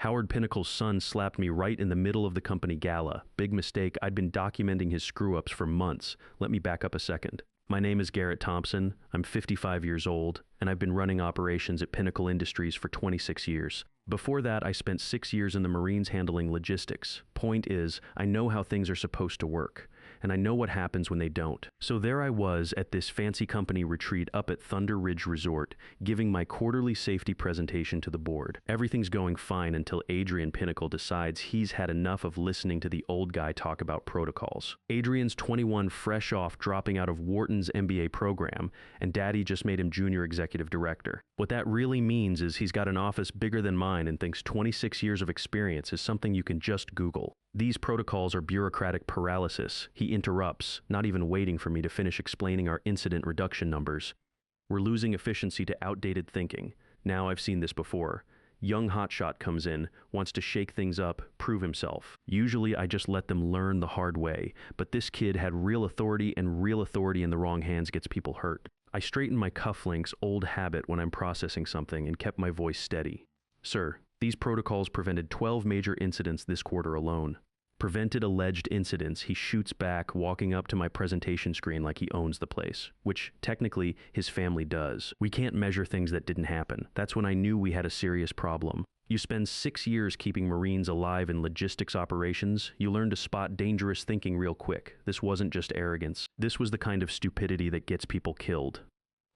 Howard Pinnacle's son slapped me right in the middle of the company gala. Big mistake, I'd been documenting his screw-ups for months. Let me back up a second. My name is Garrett Thompson, I'm 55 years old, and I've been running operations at Pinnacle Industries for 26 years. Before that, I spent 6 years in the Marines handling logistics. Point is, I know how things are supposed to work, and I know what happens when they don't. So there I was at this fancy company retreat up at Thunder Ridge Resort, giving my quarterly safety presentation to the board. Everything's going fine until Adrian Pinnacle decides he's had enough of listening to the old guy talk about protocols. Adrian's 21, fresh off dropping out of Wharton's MBA program, and Daddy just made him junior executive director. What that really means is he's got an office bigger than mine and thinks 26 years of experience is something you can just Google. These protocols are bureaucratic paralysis. He interrupts, not even waiting for me to finish explaining our incident reduction numbers. We're losing efficiency to outdated thinking. Now I've seen this before. Young hotshot comes in, wants to shake things up, prove himself. Usually I just let them learn the hard way, but this kid had real authority, and real authority in the wrong hands gets people hurt. I straightened my cufflinks, old habit when I'm processing something, and kept my voice steady. Sir, these protocols prevented 12 major incidents this quarter alone. Prevented alleged incidents, he shoots back, walking up to my presentation screen like he owns the place, which technically his family does. We can't measure things that didn't happen. That's when I knew we had a serious problem. You spend 6 years keeping Marines alive in logistics operations, you learn to spot dangerous thinking real quick. This wasn't just arrogance. This was the kind of stupidity that gets people killed.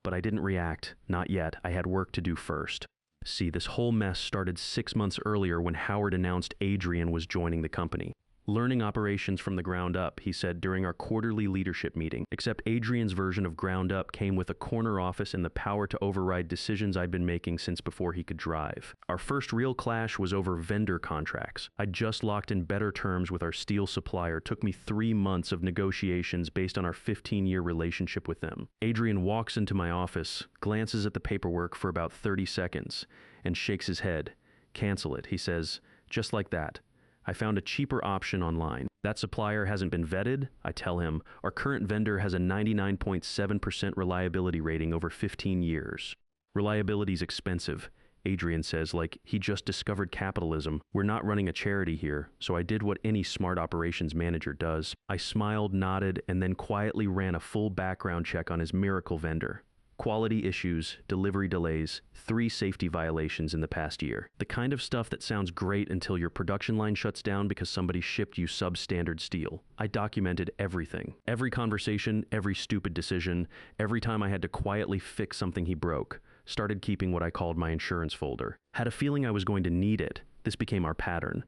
But I didn't react. Not yet. I had work to do first. See, this whole mess started 6 months earlier when Howard announced Adrian was joining the company. Learning operations from the ground up, he said during our quarterly leadership meeting, except Adrian's version of ground up came with a corner office and the power to override decisions I'd been making since before he could drive. Our first real clash was over vendor contracts. I'd just locked in better terms with our steel supplier. Took me 3 months of negotiations based on our 15-year relationship with them. Adrian walks into my office, glances at the paperwork for about 30 seconds, and shakes his head. Cancel it, he says, just like that. I found a cheaper option online. That supplier hasn't been vetted, I tell him. Our current vendor has a 99.7% reliability rating over 15 years. Reliability's expensive, Adrian says, like he just discovered capitalism. We're not running a charity here, so I did what any smart operations manager does. I smiled, nodded, and then quietly ran a full background check on his miracle vendor. Quality issues, delivery delays, 3 safety violations in the past year. The kind of stuff that sounds great until your production line shuts down because somebody shipped you substandard steel. I documented everything. Every conversation, every stupid decision, every time I had to quietly fix something he broke. Started keeping what I called my insurance folder. Had a feeling I was going to need it. This became our pattern.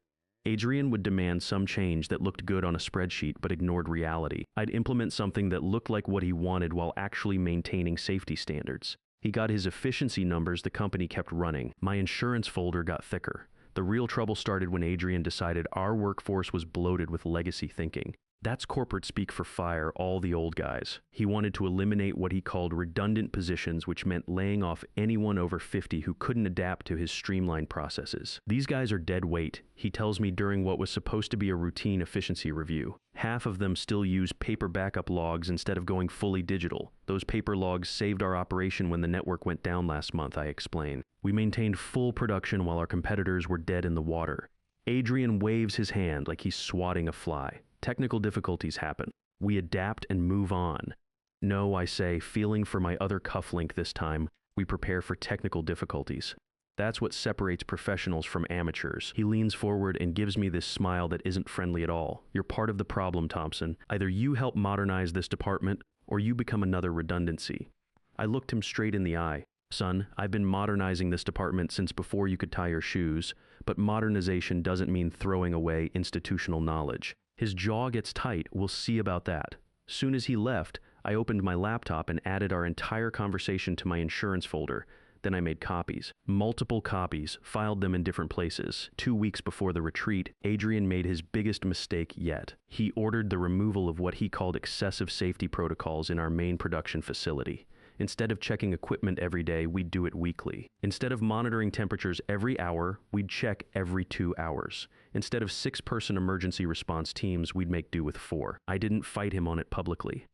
Adrian would demand some change that looked good on a spreadsheet but ignored reality. I'd implement something that looked like what he wanted while actually maintaining safety standards. He got his efficiency numbers, the company kept running. My insurance folder got thicker. The real trouble started when Adrian decided our workforce was bloated with legacy thinking. That's corporate speak for fire all the old guys. He wanted to eliminate what he called redundant positions, which meant laying off anyone over 50 who couldn't adapt to his streamlined processes. These guys are dead weight, he tells me during what was supposed to be a routine efficiency review. Half of them still use paper backup logs instead of going fully digital. Those paper logs saved our operation when the network went down last month, I explain. We maintained full production while our competitors were dead in the water. Adrian waves his hand like he's swatting a fly. Technical difficulties happen. We adapt and move on. No, I say, feeling for my other cufflink this time, we prepare for technical difficulties. That's what separates professionals from amateurs. He leans forward and gives me this smile that isn't friendly at all. You're part of the problem, Thompson. Either you help modernize this department, or you become another redundancy. I looked him straight in the eye. Son, I've been modernizing this department since before you could tie your shoes, but modernization doesn't mean throwing away institutional knowledge. His jaw gets tight, we'll see about that. Soon as he left, I opened my laptop and added our entire conversation to my insurance folder. Then I made copies. Multiple copies, filed them in different places. 2 weeks before the retreat, Adrian made his biggest mistake yet. He ordered the removal of what he called excessive safety protocols in our main production facility. Instead of checking equipment every day, we'd do it weekly. Instead of monitoring temperatures every hour, we'd check every 2 hours. Instead of 6-person emergency response teams, we'd make do with 4. I didn't fight him on it publicly.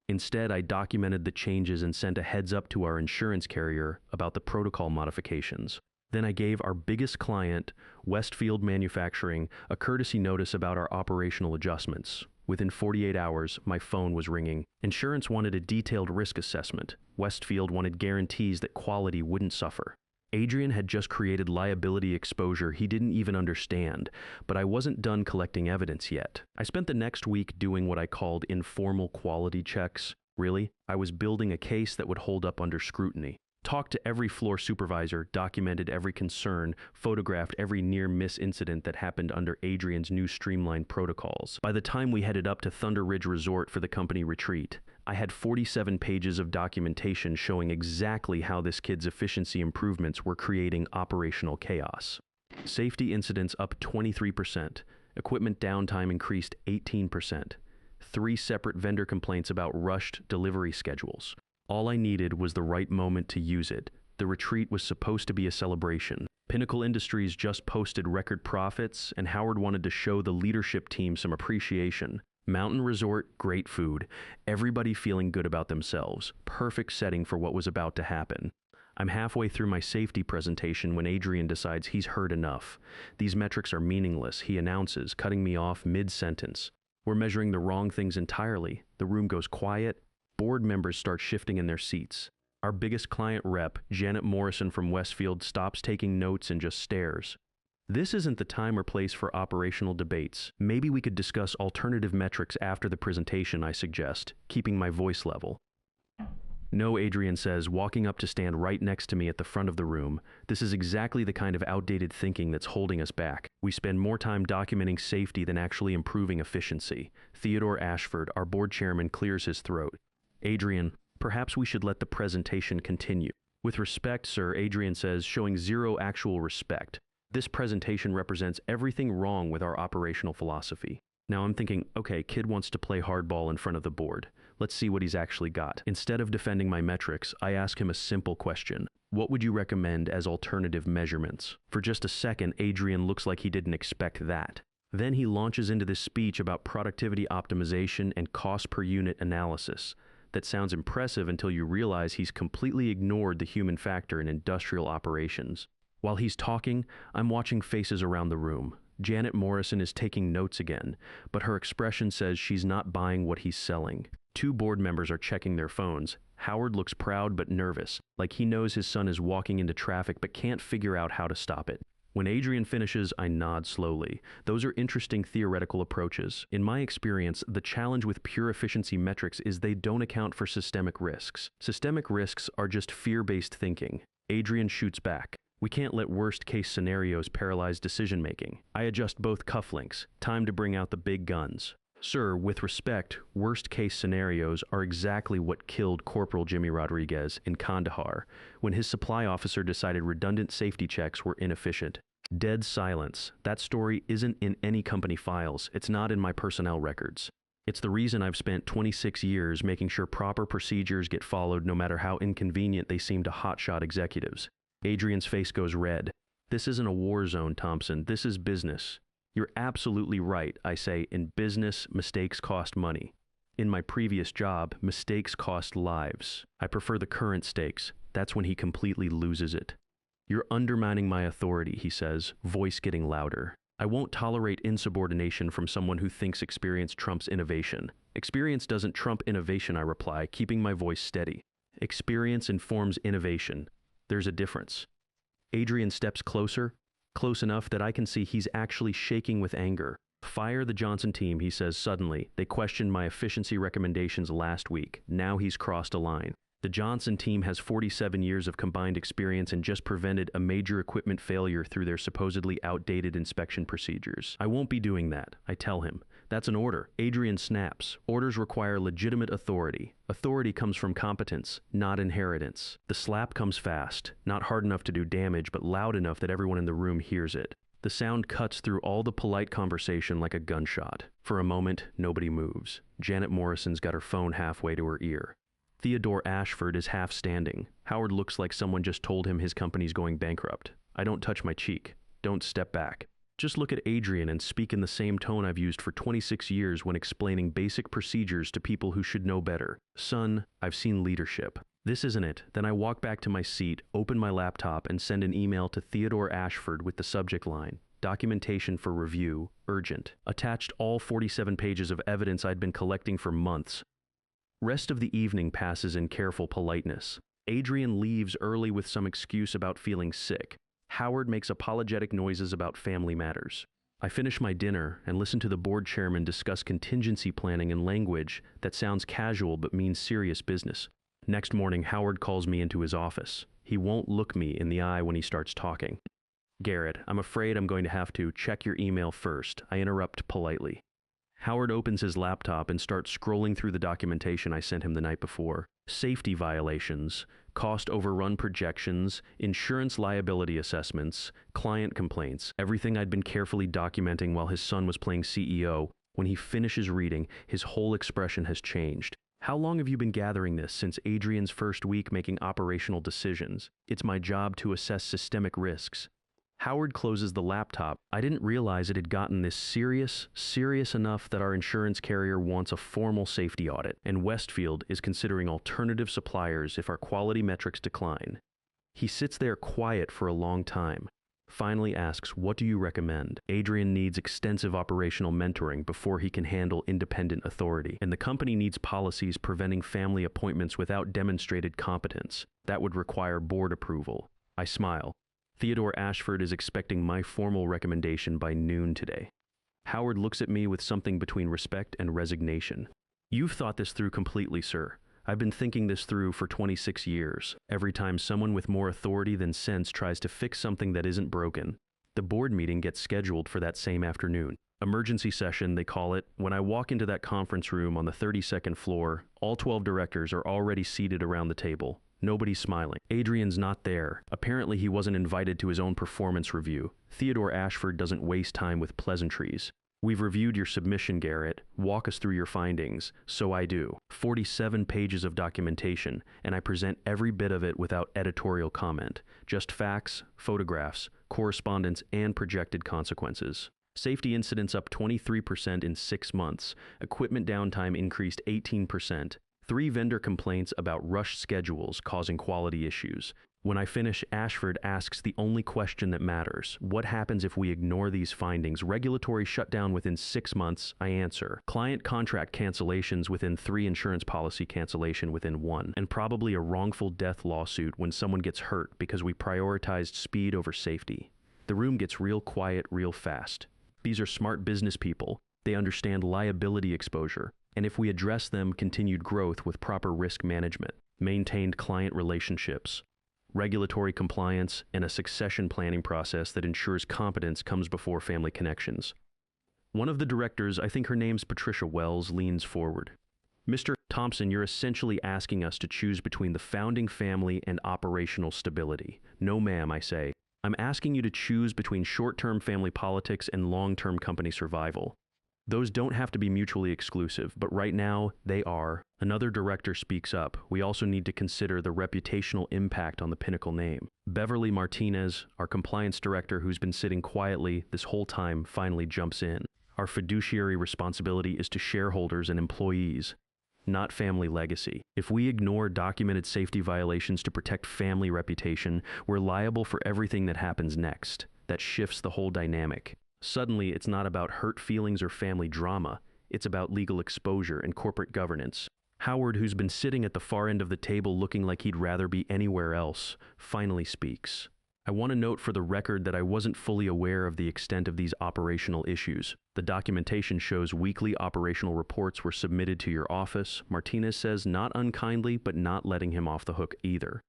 Instead, I documented the changes and sent a heads up to our insurance carrier about the protocol modifications. Then I gave our biggest client, Westfield Manufacturing, a courtesy notice about our operational adjustments. Within 48 hours, my phone was ringing. Insurance wanted a detailed risk assessment. Westfield wanted guarantees that quality wouldn't suffer. Adrian had just created liability exposure he didn't even understand, but I wasn't done collecting evidence yet. I spent the next week doing what I called informal quality checks. Really, I was building a case that would hold up under scrutiny. Talked to every floor supervisor, documented every concern, photographed every near-miss incident that happened under Adrian's new streamlined protocols. By the time we headed up to Thunder Ridge Resort for the company retreat, I had 47 pages of documentation showing exactly how this kid's efficiency improvements were creating operational chaos. Safety incidents up 23%, equipment downtime increased 18%, 3 separate vendor complaints about rushed delivery schedules. All I needed was the right moment to use it. The retreat was supposed to be a celebration. Pinnacle Industries just posted record profits, and Howard wanted to show the leadership team some appreciation. Mountain resort, great food, everybody feeling good about themselves. Perfect setting for what was about to happen. I'm halfway through my safety presentation when Adrian decides he's heard enough. These metrics are meaningless, he announces, cutting me off mid-sentence. We're measuring the wrong things entirely. The room goes quiet. Board members start shifting in their seats. Our biggest client rep, Janet Morrison from Westfield, stops taking notes and just stares. This isn't the time or place for operational debates. Maybe we could discuss alternative metrics after the presentation, I suggest, keeping my voice level. No, Adrian says, walking up to stand right next to me at the front of the room. This is exactly the kind of outdated thinking that's holding us back. We spend more time documenting safety than actually improving efficiency. Theodore Ashford, our board chairman, clears his throat. Adrian, perhaps we should let the presentation continue. With respect, sir, Adrian says, showing zero actual respect. This presentation represents everything wrong with our operational philosophy. Now I'm thinking, okay, kid wants to play hardball in front of the board. Let's see what he's actually got. Instead of defending my metrics, I ask him a simple question. What would you recommend as alternative measurements? For just a second, Adrian looks like he didn't expect that. Then he launches into this speech about productivity optimization and cost per unit analysis. That sounds impressive until you realize he's completely ignored the human factor in industrial operations. While he's talking, I'm watching faces around the room. Janet Morrison is taking notes again, but her expression says she's not buying what he's selling. 2 board members are checking their phones. Howard looks proud but nervous, like he knows his son is walking into traffic but can't figure out how to stop it. When Adrian finishes, I nod slowly. Those are interesting theoretical approaches. In my experience, the challenge with pure efficiency metrics is they don't account for systemic risks. Systemic risks are just fear-based thinking. Adrian shoots back. We can't let worst-case scenarios paralyze decision-making. I adjust both cufflinks. Time to bring out the big guns. Sir, with respect, worst-case scenarios are exactly what killed Corporal Jimmy Rodriguez in Kandahar when his supply officer decided redundant safety checks were inefficient. Dead silence. That story isn't in any company files. It's not in my personnel records. It's the reason I've spent 26 years making sure proper procedures get followed no matter how inconvenient they seem to hotshot executives. Adrian's face goes red. This isn't a war zone, Thompson. This is business. You're absolutely right, I say. In business, mistakes cost money. In my previous job, mistakes cost lives. I prefer the current stakes. That's when he completely loses it. You're undermining my authority, he says, voice getting louder. I won't tolerate insubordination from someone who thinks experience trumps innovation. Experience doesn't trump innovation, I reply, keeping my voice steady. Experience informs innovation. There's a difference. Adrian steps closer, close enough that I can see he's actually shaking with anger. Fire the Johnson team, he says suddenly. They questioned my efficiency recommendations last week. Now he's crossed a line. The Johnson team has 47 years of combined experience and just prevented a major equipment failure through their supposedly outdated inspection procedures. I won't be doing that, I tell him. That's an order. Adrian snaps. Orders require legitimate authority. Authority comes from competence, not inheritance. The slap comes fast, not hard enough to do damage, but loud enough that everyone in the room hears it. The sound cuts through all the polite conversation like a gunshot. For a moment, nobody moves. Janet Morrison's got her phone halfway to her ear. Theodore Ashford is half standing. Howard looks like someone just told him his company's going bankrupt. I don't touch my cheek. Don't step back. Just look at Adrian and speak in the same tone I've used for 26 years when explaining basic procedures to people who should know better. Son, I've seen leadership. This isn't it. Then I walk back to my seat, open my laptop, and send an email to Theodore Ashford with the subject line, "Documentation for review, urgent." Attached all 47 pages of evidence I'd been collecting for months. Rest of the evening passes in careful politeness. Adrian leaves early with some excuse about feeling sick. Howard makes apologetic noises about family matters. I finish my dinner and listen to the board chairman discuss contingency planning in language that sounds casual but means serious business. Next morning, Howard calls me into his office. He won't look me in the eye when he starts talking. "Garrett, I'm afraid I'm going to have to check your email first," I interrupt politely. Howard opens his laptop and starts scrolling through the documentation I sent him the night before. Safety violations, cost overrun projections, insurance liability assessments, client complaints, everything I'd been carefully documenting while his son was playing CEO. When he finishes reading, his whole expression has changed. "How long have you been gathering this? Since Adrian's first week making operational decisions. It's my job to assess systemic risks." Howard closes the laptop. I didn't realize it had gotten this serious enough that our insurance carrier wants a formal safety audit, and Westfield is considering alternative suppliers if our quality metrics decline. He sits there quiet for a long time. Finally asks, "What do you recommend?" Adrian needs extensive operational mentoring before he can handle independent authority, and the company needs policies preventing family appointments without demonstrated competence. That would require board approval. I smile. Theodore Ashford is expecting my formal recommendation by noon today. Howard looks at me with something between respect and resignation. "You've thought this through completely, sir. I've been thinking this through for 26 years. Every time someone with more authority than sense tries to fix something that isn't broken, the board meeting gets scheduled for that same afternoon. Emergency session, they call it. When I walk into that conference room on the 32nd floor, all 12 directors are already seated around the table. Nobody's smiling. Adrian's not there. Apparently he wasn't invited to his own performance review. Theodore Ashford doesn't waste time with pleasantries. "We've reviewed your submission, Garrett. Walk us through your findings." So I do. 47 pages of documentation, and I present every bit of it without editorial comment. Just facts, photographs, correspondence, and projected consequences. Safety incidents up 23% in 6 months. Equipment downtime increased 18%. 3 vendor complaints about rushed schedules causing quality issues. When I finish, Ashford asks the only question that matters. What happens if we ignore these findings? Regulatory shutdown within 6 months, I answer. Client contract cancellations within 3, insurance policy cancellation within 1, and probably a wrongful death lawsuit when someone gets hurt because we prioritized speed over safety. The room gets real quiet real fast. These are smart business people. They understand liability exposure. And if we address them, continued growth with proper risk management, maintained client relationships, regulatory compliance, and a succession planning process that ensures competence comes before family connections. One of the directors, I think her name's Patricia Wells, leans forward. "Mr. Thompson, you're essentially asking us to choose between the founding family and operational stability." "No, ma'am," I say. "I'm asking you to choose between short-term family politics and long-term company survival. Those don't have to be mutually exclusive, but right now, they are." Another director speaks up. "We also need to consider the reputational impact on the Pinnacle name." Beverly Martinez, our compliance director who's been sitting quietly this whole time, finally jumps in. "Our fiduciary responsibility is to shareholders and employees, not family legacy. If we ignore documented safety violations to protect family reputation, we're liable for everything that happens next. That shifts the whole dynamic. Suddenly, it's not about hurt feelings or family drama. It's about legal exposure and corporate governance." Howard, who's been sitting at the far end of the table looking like he'd rather be anywhere else, finally speaks. "I want to note for the record that I wasn't fully aware of the extent of these operational issues. The documentation shows weekly operational reports were submitted to your office." Martinez says, not unkindly, but not letting him off the hook either.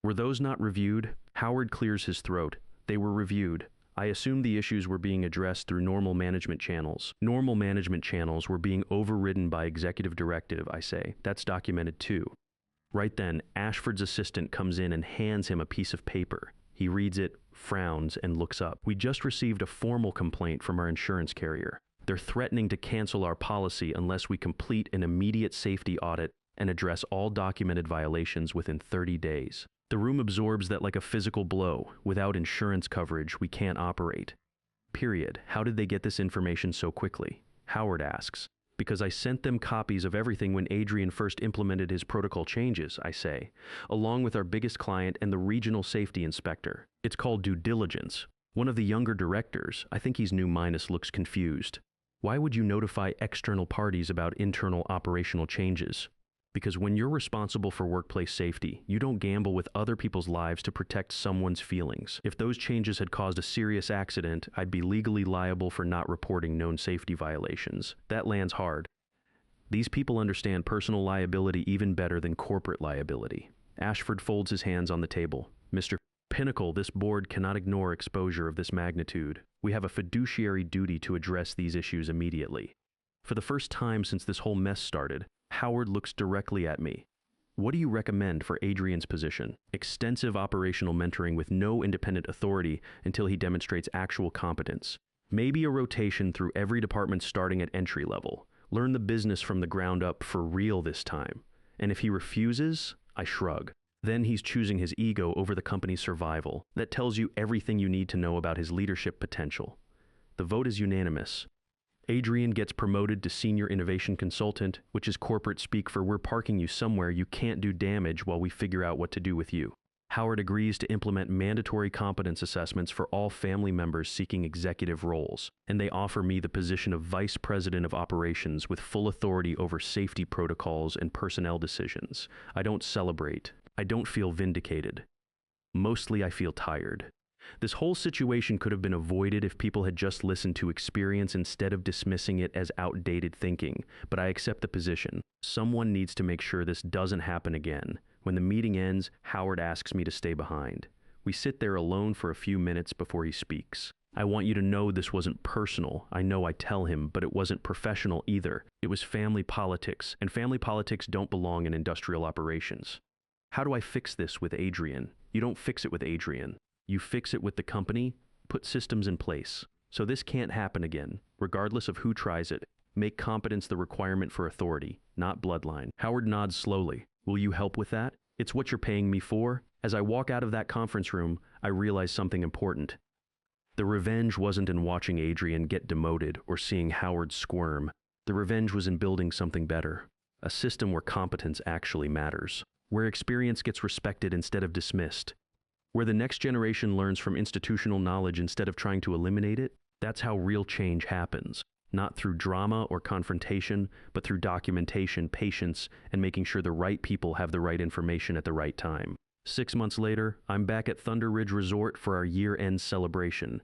"Were those not reviewed?" Howard clears his throat. "They were reviewed. I assumed the issues were being addressed through normal management channels. Normal management channels were being overridden by executive directive," I say. "That's documented too." Right then, Ashford's assistant comes in and hands him a piece of paper. He reads it, frowns, and looks up. "We just received a formal complaint from our insurance carrier. They're threatening to cancel our policy unless we complete an immediate safety audit and address all documented violations within 30 days. The room absorbs that like a physical blow. Without insurance coverage, we can't operate. Period. How did they get this information so quickly? Howard asks. Because I sent them copies of everything when Adrian first implemented his protocol changes, I say, along with our biggest client and the regional safety inspector. It's called due diligence. One of the younger directors, I think he's new minus, looks confused. Why would you notify external parties about internal operational changes? Because when you're responsible for workplace safety, you don't gamble with other people's lives to protect someone's feelings. If those changes had caused a serious accident, I'd be legally liable for not reporting known safety violations. That lands hard. These people understand personal liability even better than corporate liability. Ashford folds his hands on the table. Mr. Pinnacle, this board cannot ignore exposure of this magnitude. We have a fiduciary duty to address these issues immediately. For the first time since this whole mess started, Howard looks directly at me. What do you recommend for Adrian's position? Extensive operational mentoring with no independent authority until he demonstrates actual competence. Maybe a rotation through every department starting at entry level. Learn the business from the ground up for real this time. And if he refuses, I shrug. Then he's choosing his ego over the company's survival. That tells you everything you need to know about his leadership potential. The vote is unanimous. Adrian gets promoted to Senior Innovation Consultant, which is corporate speak for we're parking you somewhere you can't do damage while we figure out what to do with you. Howard agrees to implement mandatory competence assessments for all family members seeking executive roles, and they offer me the position of Vice President of Operations with full authority over safety protocols and personnel decisions. I don't celebrate. I don't feel vindicated. Mostly I feel tired. This whole situation could have been avoided if people had just listened to experience instead of dismissing it as outdated thinking, but I accept the position. Someone needs to make sure this doesn't happen again. When the meeting ends, Howard asks me to stay behind. We sit there alone for a few minutes before he speaks. I want you to know this wasn't personal. I know I tell him, but it wasn't professional either. It was family politics, and family politics don't belong in industrial operations. How do I fix this with Adrian? You don't fix it with Adrian. You fix it with the company, put systems in place. So this can't happen again, regardless of who tries it. Make competence the requirement for authority, not bloodline. Howard nods slowly. Will you help with that? It's what you're paying me for. As I walk out of that conference room, I realize something important. The revenge wasn't in watching Adrian get demoted or seeing Howard squirm. The revenge was in building something better. A system where competence actually matters. Where experience gets respected instead of dismissed. Where the next generation learns from institutional knowledge instead of trying to eliminate it. That's how real change happens. Not through drama or confrontation, but through documentation, patience, and making sure the right people have the right information at the right time. 6 months later, I'm back at Thunder Ridge Resort for our year-end celebration.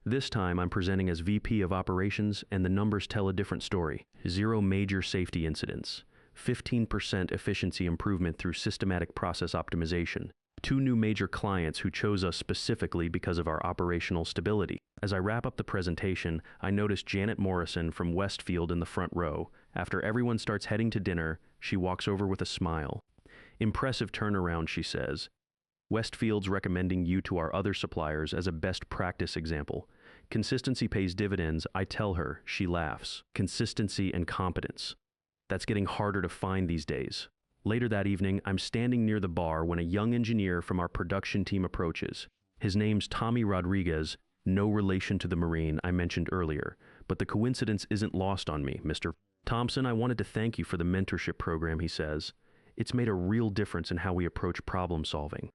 This time, I'm presenting as VP of Operations, and the numbers tell a different story. 0 major safety incidents. 15% efficiency improvement through systematic process optimization. 2 new major clients who chose us specifically because of our operational stability. As I wrap up the presentation, I notice Janet Morrison from Westfield in the front row. After everyone starts heading to dinner, she walks over with a smile. Impressive turnaround, she says. Westfield's recommending you to our other suppliers as a best practice example. Consistency pays dividends, I tell her. She laughs. Consistency and competence. That's getting harder to find these days. Later that evening, I'm standing near the bar when a young engineer from our production team approaches. His name's Tommy Rodriguez, no relation to the Marine I mentioned earlier, but the coincidence isn't lost on me, Mr. Thompson. I wanted to thank you for the mentorship program, he says. It's made a real difference in how we approach problem solving.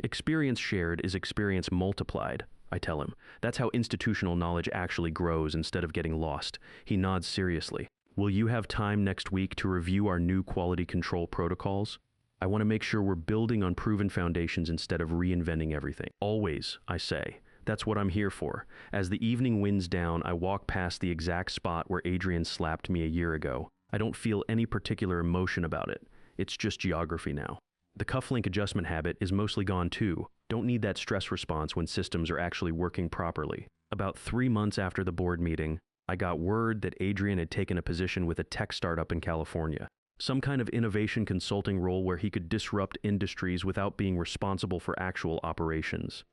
Experience shared is experience multiplied, I tell him. That's how institutional knowledge actually grows instead of getting lost. He nods seriously. Will you have time next week to review our new quality control protocols? I want to make sure we're building on proven foundations instead of reinventing everything. Always, I say. That's what I'm here for. As the evening winds down, I walk past the exact spot where Adrian slapped me a year ago. I don't feel any particular emotion about it. It's just geography now. The cufflink adjustment habit is mostly gone too. Don't need that stress response when systems are actually working properly. About 3 months after the board meeting, I got word that Adrian had taken a position with a tech startup in California. Some kind of innovation consulting role where he could disrupt industries without being responsible for actual operations.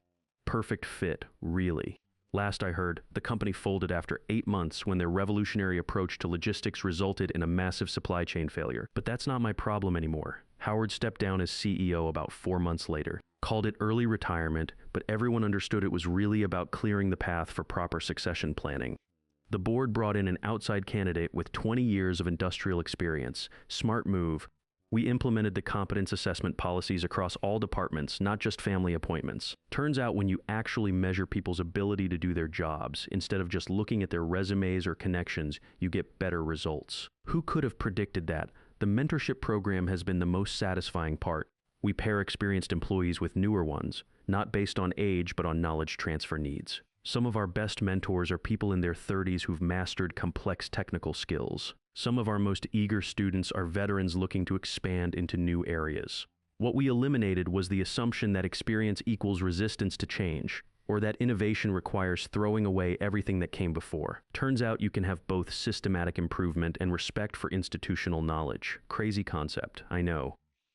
Perfect fit, really. Last I heard, the company folded after 8 months when their revolutionary approach to logistics resulted in a massive supply chain failure. But that's not my problem anymore. Howard stepped down as CEO about 4 months later. Called it early retirement, but everyone understood it was really about clearing the path for proper succession planning. The board brought in an outside candidate with 20 years of industrial experience. Smart move. We implemented the competence assessment policies across all departments, not just family appointments. Turns out when you actually measure people's ability to do their jobs, instead of just looking at their resumes or connections, you get better results. Who could have predicted that? The mentorship program has been the most satisfying part. We pair experienced employees with newer ones, not based on age but on knowledge transfer needs. Some of our best mentors are people in their 30s who've mastered complex technical skills. Some of our most eager students are veterans looking to expand into new areas. What we eliminated was the assumption that experience equals resistance to change, or that innovation requires throwing away everything that came before. Turns out you can have both systematic improvement and respect for institutional knowledge. Crazy concept, I know.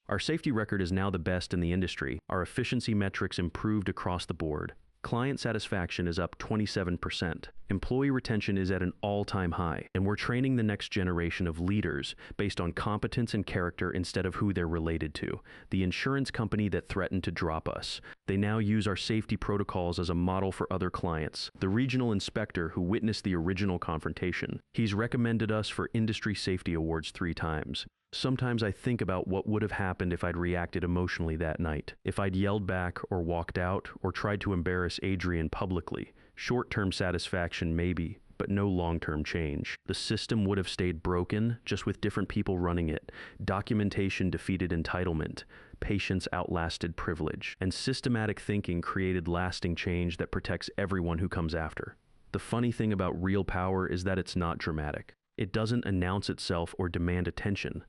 Our safety record is now the best in the industry. Our efficiency metrics improved across the board. Client satisfaction is up 27%. Employee retention is at an all-time high, and we're training the next generation of leaders based on competence and character instead of who they're related to. The insurance company that threatened to drop us. They now use our safety protocols as a model for other clients. The regional inspector who witnessed the original confrontation. He's recommended us for industry safety awards 3 times. Sometimes I think about what would have happened if I'd reacted emotionally that night. If I'd yelled back or walked out or tried to embarrass Adrian publicly. Short-term satisfaction maybe, but no long-term change. The system would have stayed broken, just with different people running it. Documentation defeated entitlement. Patience outlasted privilege. And systematic thinking created lasting change that protects everyone who comes after. The funny thing about real power is that it's not dramatic. It doesn't announce itself or demand attention.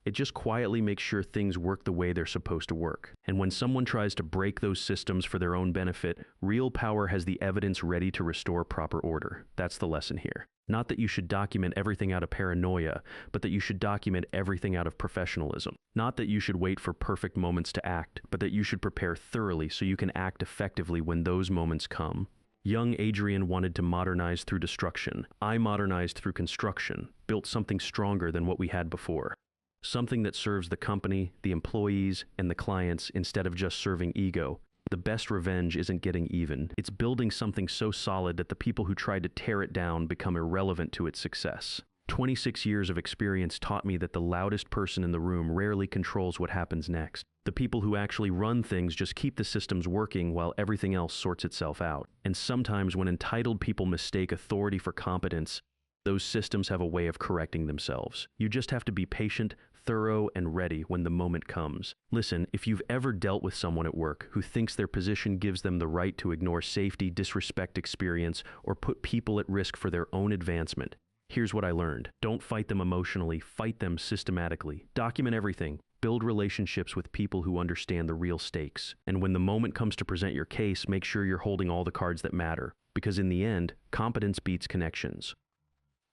It just quietly makes sure things work the way they're supposed to work. And when someone tries to break those systems for their own benefit, real power has the evidence ready to restore proper order. That's the lesson here. Not that you should document everything out of paranoia, but that you should document everything out of professionalism. Not that you should wait for perfect moments to act, but that you should prepare thoroughly so you can act effectively when those moments come. Young Adrian wanted to modernize through destruction. I modernized through construction, built something stronger than what we had before. Something that serves the company, the employees, and the clients instead of just serving ego. The best revenge isn't getting even. It's building something so solid that the people who tried to tear it down become irrelevant to its success. 26 years of experience taught me that the loudest person in the room rarely controls what happens next. The people who actually run things just keep the systems working while everything else sorts itself out. And sometimes when entitled people mistake authority for competence, those systems have a way of correcting themselves. You just have to be patient, thorough, and ready when the moment comes. Listen, if you've ever dealt with someone at work who thinks their position gives them the right to ignore safety, disrespect experience, or put people at risk for their own advancement, here's what I learned. Don't fight them emotionally, fight them systematically. Document everything. Build relationships with people who understand the real stakes. And when the moment comes to present your case, make sure you're holding all the cards that matter. Because in the end, competence beats connections.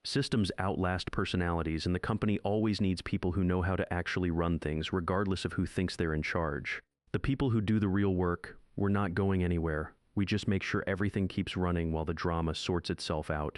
Systems outlast personalities, and the company always needs people who know how to actually run things, regardless of who thinks they're in charge. The people who do the real work, we're not going anywhere. We just make sure everything keeps running while the drama sorts itself out.